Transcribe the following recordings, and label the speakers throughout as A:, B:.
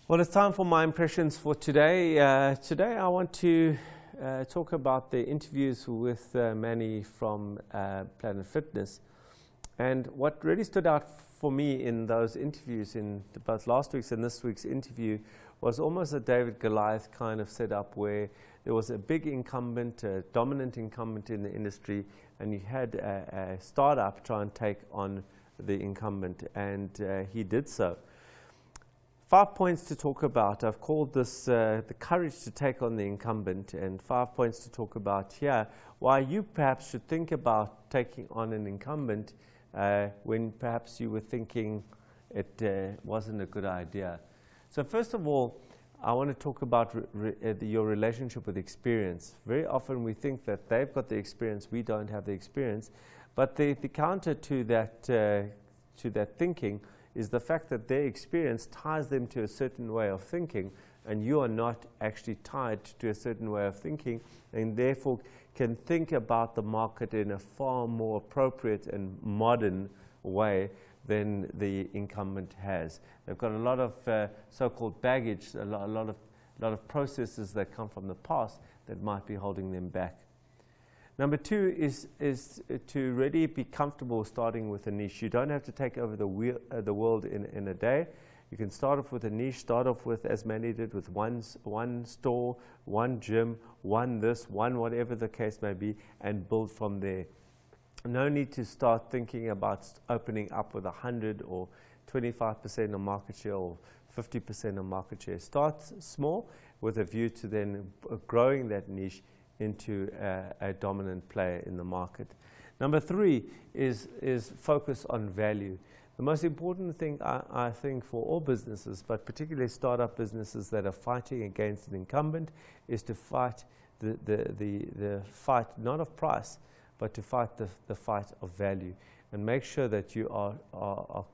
A: Well, it's time for my impressions for today. Today I want to talk about the interviews with Manny from Planet Fitness. And what really stood out for me in those interviews, in both last week's and this week's interview, was almost a David Goliath kind of setup where there was a big incumbent, a dominant incumbent in the industry, and you had a startup try and take on the incumbent, and he did so. 5 points to talk about. I've called this the courage to take on the incumbent, and 5 points to talk about here why you perhaps should think about taking on an incumbent when perhaps you were thinking it wasn't a good idea. So first of all, I want to talk about your relationship with experience. Very often we think that they've got the experience, we don't have the experience, but the counter to that thinking is the fact that their experience ties them to a certain way of thinking, and you are not actually tied to a certain way of thinking, and therefore can think about the market in a far more appropriate and modern way than the incumbent has. They've got a lot of so-called baggage, a lot of processes that come from the past that might be holding them back. Number two is to really be comfortable starting with a niche. You don't have to take over the world in a day. You can start off with a niche, start off with, as Manny did, with one store, one gym, one this, one whatever the case may be, and build from there. No need to start thinking about opening up with 100 or 25% of market share or 50% of market share. Start small with a view to then growing that niche into a dominant player in the market. Number three is focus on value. The most important thing I think for all businesses, but particularly startup businesses that are fighting against an incumbent, is to fight the fight not of price, but to fight the fight of value, and make sure that you are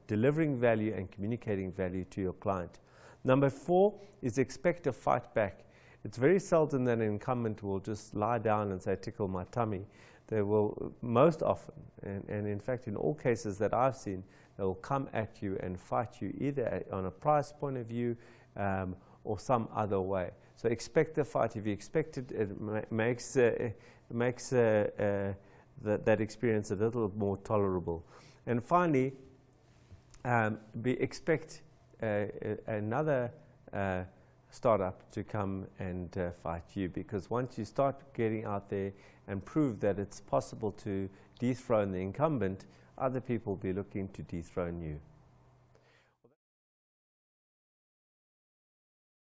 A: delivering value and communicating value to your client. Number four is expect a fight back. It's very seldom that an incumbent will just lie down and say, tickle my tummy. They will most often, and in fact in all cases that I've seen, they will come at you and fight you either on a price point of view or some other way. So expect a fight. If you expect it, it makes that experience a little more tolerable. And finally, expect another startup to come and fight you, because once you start getting out there and prove that it's possible to dethrone the incumbent, other people will be looking to dethrone you.